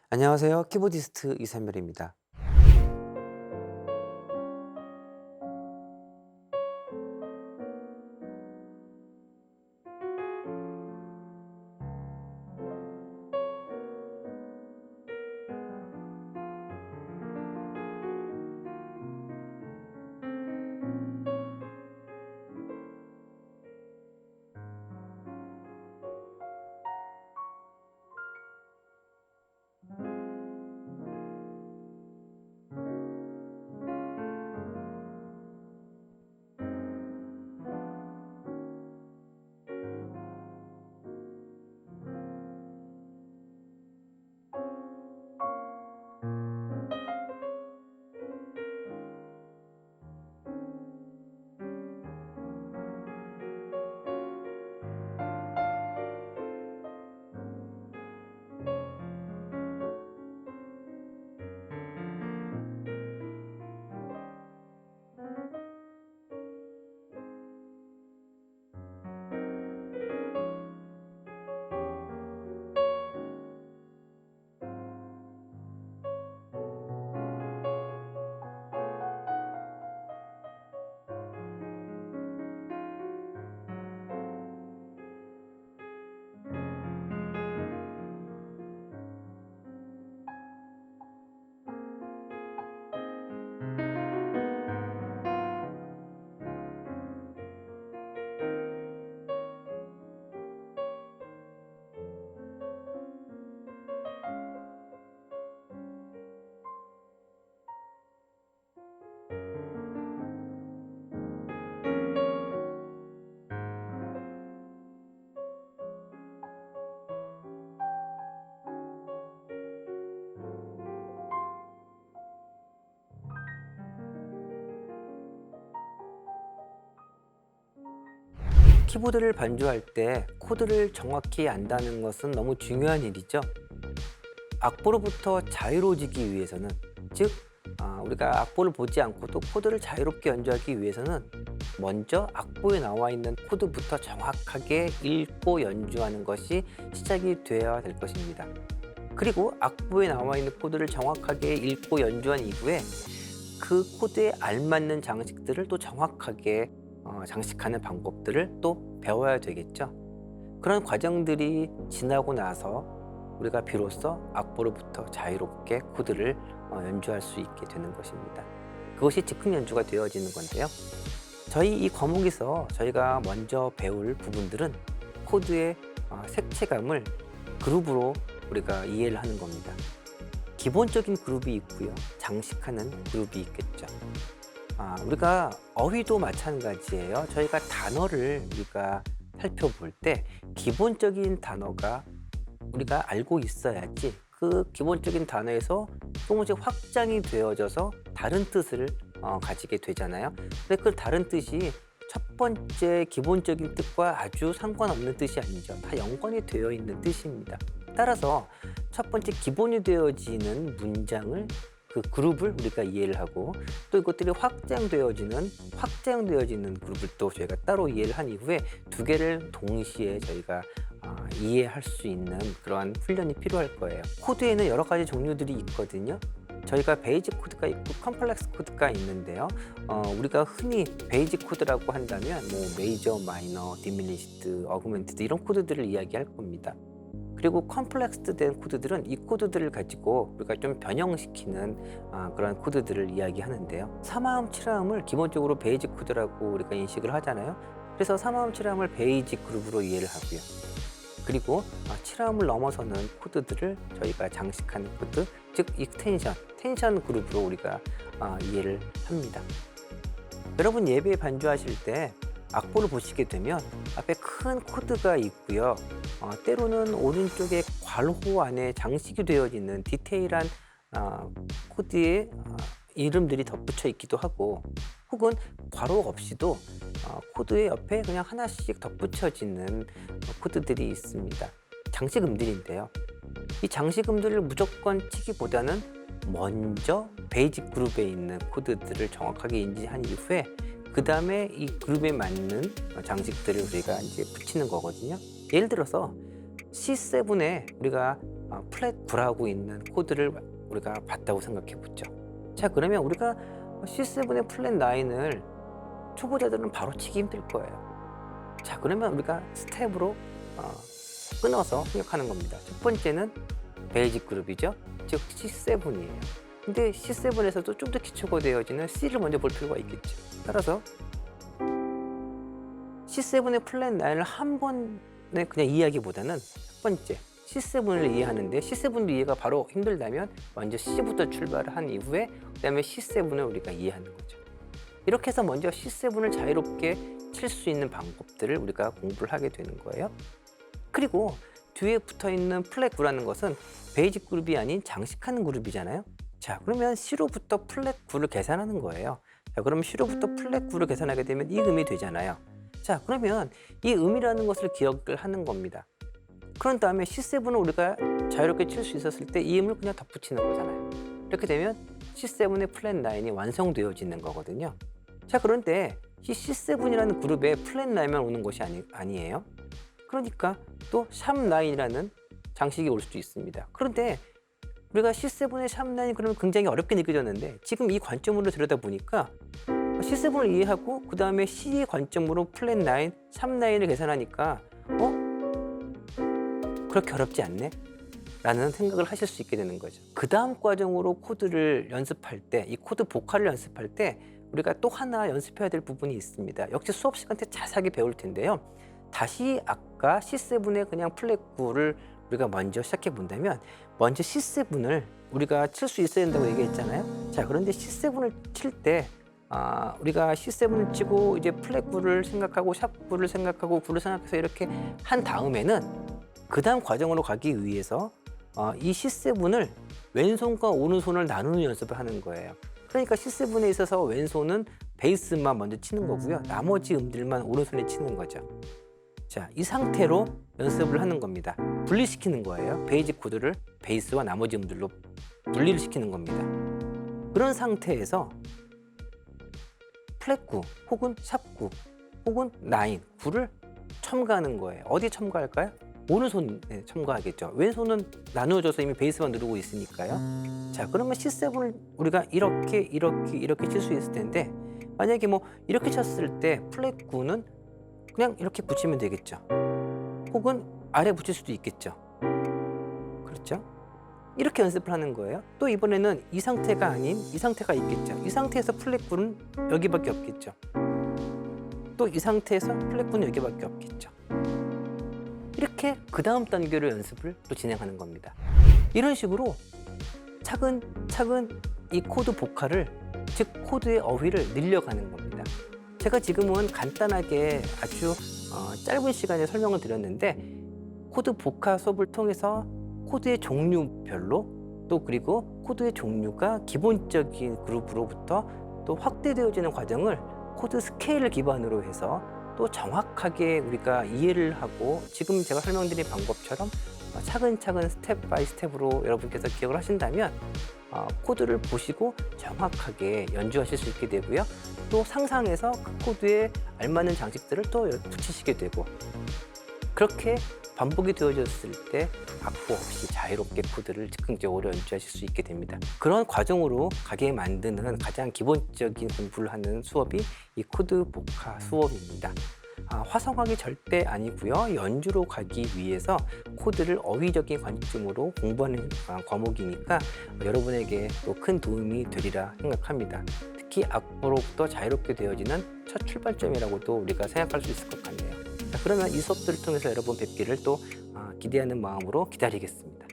안녕하세요. 키보디스트 이삼열입니다. 키보드를 반주할 때 코드를 정확히 안다는 것은 너무 중요한 일이죠. 악보로부터 자유로워지기 위해서는, 즉 우리가 악보를 보지 않고도 코드를 자유롭게 연주하기 위해서는 먼저 악보에 나와 있는 코드부터 정확하게 읽고 연주하는 것이 시작이 되어야 될 것입니다. 그리고 악보에 나와 있는 코드를 정확하게 읽고 연주한 이후에 그 코드에 알맞는 장식들을 또 정확하게 장식하는 방법들을 또 배워야 되겠죠. 그런 과정들이 지나고 나서 우리가 비로소 악보로부터 자유롭게 코드를 연주할 수 있게 되는 것입니다. 그것이 즉흥 연주가 되어지는 건데요. 저희 이 과목에서 저희가 먼저 배울 부분들은 코드의 색채감을 그룹으로 우리가 이해를 하는 겁니다. 기본적인 그룹이 있고요. 장식하는 그룹이 있겠죠. 우리가 어휘도 마찬가지예요. 저희가 단어를 우리가 살펴볼 때 기본적인 단어가 우리가 알고 있어야지 그 기본적인 단어에서 조금씩 확장이 되어져서 다른 뜻을 가지게 되잖아요. 근데 그 다른 뜻이 첫 번째 기본적인 뜻과 아주 상관없는 뜻이 아니죠. 다 연관이 되어 있는 뜻입니다. 따라서 첫 번째 기본이 되어지는 문장을, 그 그룹을 우리가 이해를 하고, 또 이것들이 확장되어지는 그룹을 또 저희가 따로 이해를 한 이후에 두 개를 동시에 저희가 이해할 수 있는 그러한 훈련이 필요할 거예요. 코드에는 여러 가지 종류들이 있거든요. 저희가 베이직 코드가 있고 컴플렉스 코드가 있는데요. 우리가 흔히 베이직 코드라고 한다면 메이저, 마이너, 디미니시드, 어그멘티드 이런 코드들을 이야기할 겁니다. 그리고 컴플렉스 된 코드들은 이 코드들을 가지고 우리가 좀 변형시키는 그런 코드들을 이야기하는데요. 3화음, 7화음을 기본적으로 베이직 코드라고 우리가 인식을 하잖아요. 그래서 3화음, 7화음을 베이직 그룹으로 이해를 하고요. 그리고 7화음을 넘어서는 코드들을 저희가 장식하는 코드, 즉 텐션 그룹으로 우리가 이해를 합니다. 여러분 예배에 반주하실 때 악보를 보시게 되면 앞에 큰 코드가 있고요. 때로는 오른쪽에 괄호 안에 장식이 되어지는 디테일한 코드의 이름들이 덧붙여 있기도 하고, 혹은 괄호 없이도 코드의 옆에 그냥 하나씩 덧붙여지는 코드들이 있습니다. 장식음들인데요. 이 장식음들을 무조건 치기보다는 먼저 베이직 그룹에 있는 코드들을 정확하게 인지한 이후에 그 다음에 이 그룹에 맞는 장식들을 우리가 이제 붙이는 거거든요. 예를 들어서 C7에 우리가 플랫 9라고 있는 코드를 우리가 봤다고 생각해 보죠. 자, 그러면 우리가 C7의 플랫 9을 초보자들은 바로 치기 힘들 거예요. 자, 그러면 우리가 스텝으로 끊어서 생각하는 겁니다. 첫 번째는 베이직 그룹이죠. 즉 C7이에요. 근데 C7에서도 좀 더 기초가 되어지는 C를 먼저 볼 필요가 있겠죠. 따라서 C7의 플랫 9을 한 번에 그냥 이해하기보다는 첫 번째 C7을 이해하는데 C7을 이해가 바로 힘들다면 먼저 C부터 출발을 한 이후에 그다음에 C7을 우리가 이해하는 거죠. 이렇게 해서 먼저 C7을 자유롭게 칠 수 있는 방법들을 우리가 공부를 하게 되는 거예요. 그리고 뒤에 붙어있는 플랫 9라는 것은 베이직 그룹이 아닌 장식하는 그룹이잖아요. 자, 그러면 C로부터 플랫 9를 계산하는 거예요. 자, 그럼 C로부터 플랫 9를 계산하게 되면 이 음이 되잖아요. 자, 그러면 이 음이라는 것을 기억을 하는 겁니다. 그런 다음에 C7을 우리가 자유롭게 칠 수 있었을 때 이 음을 그냥 덧붙이는 거잖아요. 이렇게 되면 C7의 플랫 9이 완성되어지는 거거든요. 자, 그런데 이 C7이라는 그룹에 플랫 9만 오는 것이 아니에요. 그러니까 또 샵9이라는 장식이 올 수도 있습니다. 그런데 우리가 C7의 샵9이 그러면 굉장히 어렵게 느껴졌는데 지금 이 관점으로 들여다보니까 C7을 이해하고 그 다음에 C의 관점으로 플랫 9, 샵9을 계산하니까 그렇게 어렵지 않네? 라는 생각을 하실 수 있게 되는 거죠. 그 다음 과정으로 코드를 연습할 때, 이 코드 보컬을 연습할 때 우리가 또 하나 연습해야 될 부분이 있습니다. 역시 수업 시간 때 자세하게 배울 텐데요. 다시 아까 C7의 그냥 플랫 9를 우리가 먼저 시작해 본다면 먼저 C7을 우리가 칠 수 있어야 된다고 얘기했잖아요. 자, 그런데 C7을 칠 때 우리가 C7을 치고 이제 플랫 9를 생각하고 샵 9를 생각하고 9를 생각해서 이렇게 한 다음에는 그 다음 과정으로 가기 위해서 이 C7을 왼손과 오른손을 나누는 연습을 하는 거예요. 그러니까 C7에 있어서 왼손은 베이스만 먼저 치는 거고요. 나머지 음들만 오른손에 치는 거죠. 자, 이 상태로 연습을 하는 겁니다. 분리시키는 거예요. 베이직 코드를 베이스와 나머지 음들로 분리를 시키는 겁니다. 그런 상태에서 플랫 9 혹은 샵 9 혹은 9, 9를 첨가하는 거예요. 어디에 첨가할까요? 오른손에 첨가하겠죠. 왼손은 나누어져서 이미 베이스만 누르고 있으니까요. 자, 그러면 C7을 우리가 이렇게 칠 수 있을 텐데 만약에 뭐 이렇게 쳤을 때 플랫 9는 그냥 이렇게 붙이면 되겠죠. 혹은 아래 붙일 수도 있겠죠. 그렇죠? 이렇게 연습을 하는 거예요. 또 이번에는 이 상태가 아닌 이 상태가 있겠죠. 이 상태에서 플랫 9는 여기밖에 없겠죠. 또 이 상태에서 플랫 9는 여기밖에 없겠죠. 이렇게 그 다음 단계로 연습을 또 진행하는 겁니다. 이런 식으로 차근차근 이 코드 보컬을, 즉 코드의 어휘를 늘려가는 겁니다. 제가 지금은 간단하게 아주 짧은 시간에 설명을 드렸는데 코드 보컬 수업을 통해서 코드의 종류별로 또 그리고 코드의 종류가 기본적인 그룹으로부터 또 확대되어지는 과정을 코드 스케일을 기반으로 해서 또 정확하게 우리가 이해를 하고 지금 제가 설명드린 방법처럼 차근차근 스텝 바이 스텝으로 여러분께서 기억을 하신다면 코드를 보시고 정확하게 연주하실 수 있게 되고요. 또 상상해서 그 코드에 알맞는 장식들을 또 붙이시게 되고 그렇게 반복이 되어졌을 때 악보 없이 자유롭게 코드를 즉흥적으로 연주하실 수 있게 됩니다. 그런 과정으로 가게 만드는 가장 기본적인 공부를 하는 수업이 이 코드 보컬 수업입니다. 화성학이 절대 아니고요. 연주로 가기 위해서 코드를 어휘적인 관점으로 공부하는 과목이니까 여러분에게 또 큰 도움이 되리라 생각합니다. 특히 악보로부터 자유롭게 되어지는 첫 출발점이라고도 우리가 생각할 수 있을 것 같네요. 자, 그러면 이 수업들을 통해서 여러분 뵙기를 또 기대하는 마음으로 기다리겠습니다.